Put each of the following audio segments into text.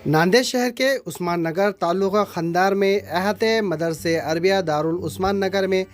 नांदेड़ शहर के उस्मान नगर तालुका खंदार में अहते मदरसे अरबिया दारुल उस्मान नगर में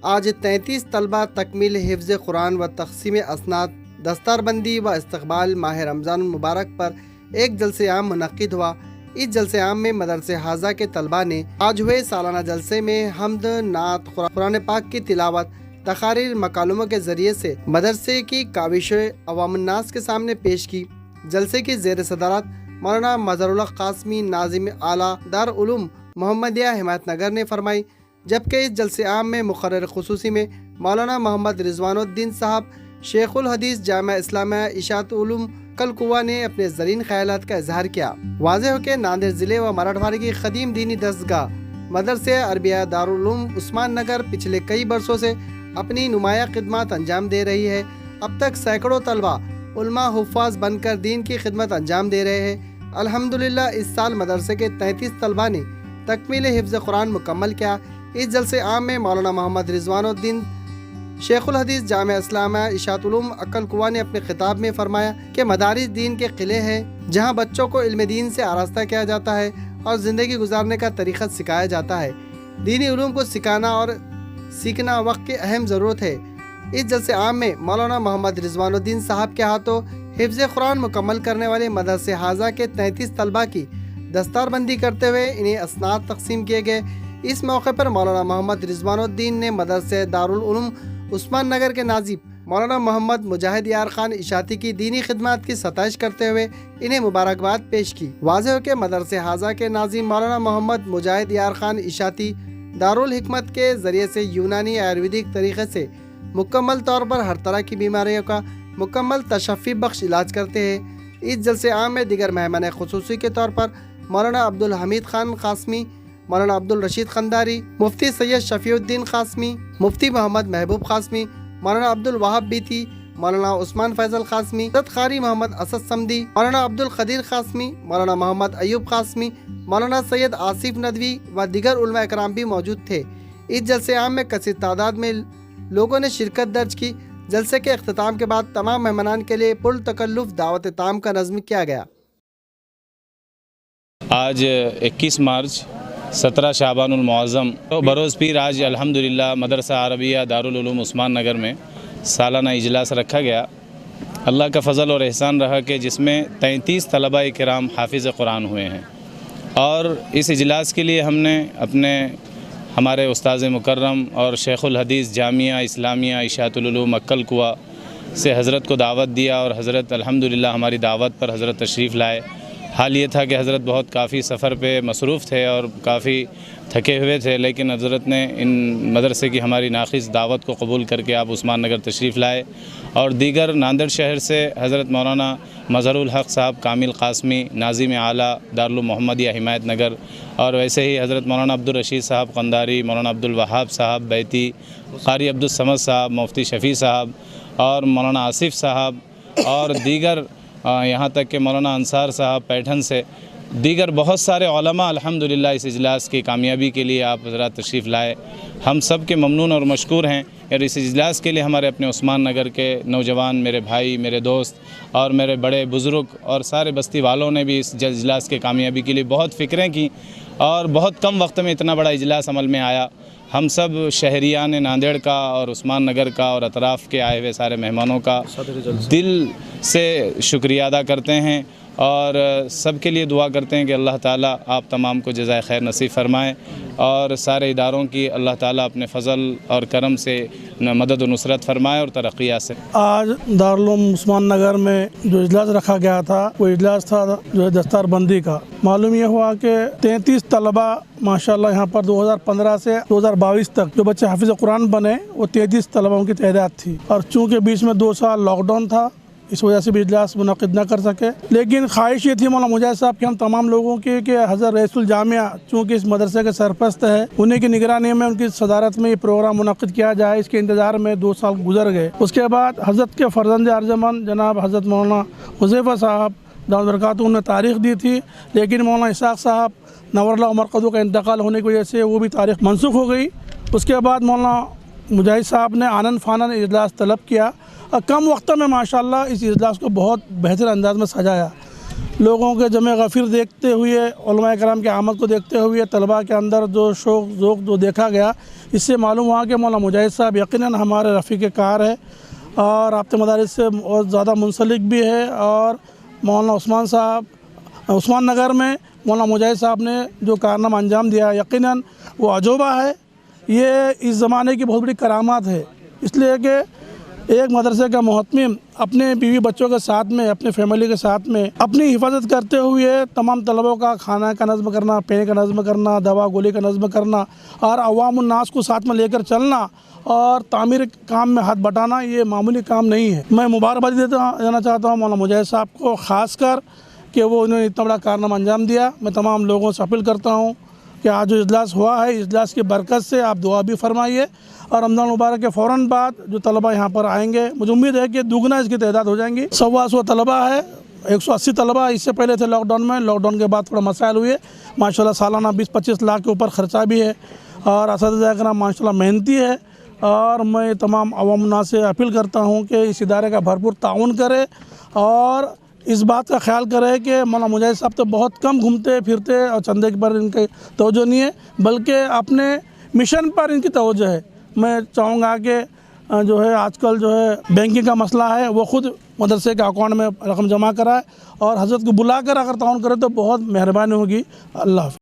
आज 33 तलबा तकमील हिफ्ज़ कुरान व तक़सीम असनाद दस्तारबंदी व इस्तक़बाल माह रमज़ान मुबारक पर एक जलसे आम मुनक़्क़िद हुआ। इस जलसे आम में मदरसे हाजा के तलबा ने आज हुए सालाना जलसे में हम्द नात कुरान पाक की तिलावत तकारीर मकालुमों के ज़रिए से मदरसे की काविशें अवामुन्नास के सामने पेश की। जलसे की ज़ेर सदारत मौलाना मज़हरुल हक़ क़ासमी नाज़िम आला दारुल उलूम मोहम्मदिया हिमायत नगर ने फरमाई, जबकि इस जलसे आम में मुक़र्रर ख़ुसूसी में मौलाना मोहम्मद रिज़वानुद्दीन साहब शेखुल हदीस जामिया इस्लामिया इशाअतुल उलूम कलकुवा ने अपने ज़रीन ख़यालात का इजहार किया। वाज़ेह हो कि नांदेड़ ज़िले व मराठवाड़े की क़दीम दीनी दरसगाह मदरसे अरबिया दारुल उलूम उस्मान नगर पिछले कई बरसों से अपनी नुमाया खिदमत अंजाम दे रही है। अब तक सैकड़ों तलबा उलमा हुफ़ाज़ बनकर दीन की खिदमत अंजाम दे रहे हैं। अल्हम्दुलिल्लाह इस साल मदरसे के 33 तलबा ने तकमील हिफ्ज़ कुरान मुकम्मल किया। इस जलसे आम में मौलाना मोहम्मद रिज़वानुद्दीन शेखुल हदीस जामिया इस्लामिया इशाअतुल उलूम कलकुवा ने अपने खिताब में फरमाया कि मदारिस दीन के किले हैं, जहाँ बच्चों को इल्म दीन से आरास्ता किया जाता है और ज़िंदगी गुजारने का तरीक़ा सिखाया जाता है। दीनी उलूम को सिखाना और सीखना वक्त की अहम ज़रूरत है। इस जलसे आम में मौलाना मोहम्मद रिज़वानुद्दीन साहब के हाथों हिफ्ज़ कुरान मुकम्मल करने वाले मदरसे हाजा के 33 तलबा की दस्तारबंदी करते हुए इन्हें असनाद तकसीम किए गए। इस मौके पर मौलाना मोहम्मद रिज़वानुद्दीन ने मदरसे दारुल उलूम उस्मान नगर के नाजिब मौलाना मोहम्मद मुजाहिद यार खान इशाती की दीनी खिदमत की सताइश करते हुए इन्हें मुबारकबाद पेश की। वाज़ेह हो के मदरसे हाजा के नाजिब मौलाना मोहम्मद मुजाहिद यार खान इशाती दारुल हिकमत के ज़रिए से यूनानी आयुर्वेदिक तरीक़े से मुकम्मल तौर पर हर तरह की बीमारियों का मुकम्मल तशफ़ी बख्श इलाज करते हैं। इस जलसे आम में दीगर मेहमान खुसूसी के तौर पर मौलाना अब्दुल हमीद खान क़ासमी, मौलाना अब्दुल रशीद खंदारी, मुफ्ती सैयद शफ़ीउद्दीन क़ासमी, मुफ्ती मोहम्मद महबूब क़ासमी, मौलाना अब्दुल वहाब बीती, मौलाना उस्मान फैज़ल क़ासमी, क़ारी मोहम्मद असद समदी, मौलाना अब्दुल क़दीर क़ासमी, मौलाना मोहम्मद अयूब क़ासमी, मौलाना सैयद आसिफ नदवी व दीगर उलमा इकराम भी मौजूद थे। इस जलसे आम में कसीर तादाद में लोगों ने शिरकत दर्ज की। जलसे के अख्तिताम के बाद तमाम मेहमानान के लिए पुल तकल्लुफ़ दावत ताम का नज़्म किया गया। आज 21 मार्च 17 शाबानुल मुअज़्ज़म तो बरोज़ पीर आज अल्हम्दुलिल्लाह मदरसा अरबिया दारुल उलूम उस्मान नगर में सालाना इजलास रखा गया। अल्लाह का फ़ज़ल और एहसान रहा कि जिसमें 33 तलबा किराम हाफिज़ कुरान हुए हैं और इस इजलास के लिए हमने हमारे उस्ताज़ मुकर्रम और शेखुल हदीस जामिया इस्लामिया इशाअतुल उलूम कलकुवा से हज़रत को दावत दिया और हज़रत अल्हम्दुलिल्लाह हमारी दावत पर हज़रत तशरीफ़ लाए। हाल ये था कि हज़रत बहुत काफ़ी सफ़र पे मसरूफ़ थे और काफ़ी थके हुए थे, लेकिन हज़रत ने इन मदरसे की हमारी नाक़िस दावत को कबूल करके आप उस्मान नगर तशरीफ़ लाए और दीगर नांदेड़ शहर से हज़रत मौलाना मज़हरुल हक़ साहब कामिल क़ासमी नाज़िम आला दारुल मोहम्मदिया हिमायत नगर और वैसे ही हज़रत मौलाना अब्दुल रशीद साहब क़ंदारी, मौलाना अब्दुल वहाब साहब बैती, क़ारी अब्दुल समद साहब, मुफ्ती शफ़ी साहब और मौलाना आसिफ़ साहब और दीगर यहाँ तक कि मौलाना अंसार साहब पैठन से दीगर बहुत सारे उलमा अल्हम्दुलिल्लाह इस इजलास की कामयाबी के लिए आप हज़रात तशरीफ़ लाए। हम सब के ममनून और मशकूर हैं और इस इजलास के लिए हमारे अपने उस्मान नगर के नौजवान, मेरे भाई, मेरे दोस्त और मेरे बड़े बुज़ुर्ग और सारे बस्ती वालों ने भी इस इजलास के कामयाबी के लिए बहुत फ़िक्रें की और बहुत कम वक्त में इतना बड़ा इजलास अमल में आया। हम सब शहरियान नांदेड़ का और उस्मान नगर का और अतराफ़ के आए हुए सारे मेहमानों का दिल से शुक्रिया अदा करते हैं और सब के लिए दुआ करते हैं कि अल्लाह ताला आप तमाम को जज़ाए खैर नसीब फ़रमाएँ और सारे इदारों की अल्लाह ताला अपने फ़ज़ल और करम से मदद व नुसरत फ़रमाए और तरक्कियात से। आज दारुल उलूम उस्मान नगर में जो इजलास रखा गया था वो इजलास था जो है दस्तारबंदी का। मालूम ये हुआ कि 33 तलबा माशाल्लाह यहाँ पर 2015 से 2022 तक जो बच्चे हाफिज़ कुरान बने वो 33 तलबाओं की तादाद थी और चूँकि बीच में 2 साल लॉकडाउन था इस वजह से भी इजलास मुनक़िद न कर सके। लेकिन ख्वाहिश ये थी मौलाना मुजाहिद साहब की हम तमाम लोगों की कि हज़रत रईसुल जामिया चूँकि इस मदरसे के सरपरस्त है उन्हीं की निगरानी में उनकी सदारत में ये प्रोग्राम मुनक़िद किया जाए। इसके इंतज़ार में 2 साल गुजर गए। उसके बाद हज़रत के फ़र्जंद अर्जमन जनाब हज़रत मौलाना हुज़ैफ़ा साहब दामद बरकातुहू ने तारीख़ दी थी, लेकिन मौलाना इसाक़ साहब नवरल्लाह मरक़दू का इंतकाल होने की वजह से वो भी तारीख़ मनसूख हो गई। उसके बाद मौलाना मुजाहिद साहब ने आनन फ़ानन इजलास तलब किया और कम वक्त में माशाल्लाह इस इजलास को बहुत बेहतर अंदाज में सजाया। लोगों के जमे गफ़िर देखते हुए, उलमा कराम के आमद को देखते हुए, तलबा के अंदर जो शौक़ ज़ौक़ जो देखा गया, इससे मालूम हुआ कि मौलाना मुजाहिद साहब यकीनन हमारे रफ़ीक़ कार है और राब्ते मदारिस से बहुत ज़्यादा मुंसलिक भी है। और मौलाना उस्मान साहब उस्मान नगर में मौलाना मुजाहिद साहब ने जो कारनामा अंजाम दिया, यकीनन वो अजूबा है। ये इस ज़माने की बहुत बड़ी करामात है, इसलिए कि एक मदरसे का मुहत्मिम अपने बीवी बच्चों के साथ में, अपने फैमिली के साथ में अपनी हिफाजत करते हुए तमाम तलबों का खाना का नज़्म करना, पीने का नज़्म करना, दवा गोली का नज़्म करना और अवामुन नास को साथ में लेकर चलना और तामीर काम में हाथ बटाना, ये मामूली काम नहीं है। मैं मुबारकबादी देना चाहता हूँ मौलाना मुजाहिद साहब को, ख़ास कर कि वो उन्होंने इतना बड़ा कारनामा अंजाम दिया। मैं तमाम लोगों से अपील करता हूँ कि आज जो इजलास हुआ है, इजलास की बरकत से आप दुआ भी फरमाइए और रमज़ान मुबारक के फ़ौरन बाद जो तलबा यहाँ पर आएंगे, मुझे उम्मीद है कि दुगना इसकी तादाद हो जाएंगी। 125 तलबा है, 180 तलबा इससे पहले थे लॉकडाउन में। लॉकडाउन के बाद थोड़ा मसाइल हुए, माशाल्लाह सालाना 20-25 लाख के ऊपर ख़र्चा भी है और असातिज़ा कराम माशाल्लाह मेहनती है। और मैं तमाम अवाम से अपील करता हूँ कि इस इदारे का भरपूर ताउन करे और इस बात का ख्याल करें कि मौलाना मुजाहिद साहब तो बहुत कम घूमते फिरते और चंदे पर इनकी तवज्जो नहीं है, बल्कि अपने मिशन पर इनकी तवज्जो है। मैं चाहूँगा कि जो है आजकल जो है बैंकिंग का मसला है, वो ख़ुद मदरसे के अकाउंट में रकम जमा कराए और हज़रत को बुला कर अगर ताउन करे तो बहुत मेहरबानी होगी। अल्लाह हाफ़िज़।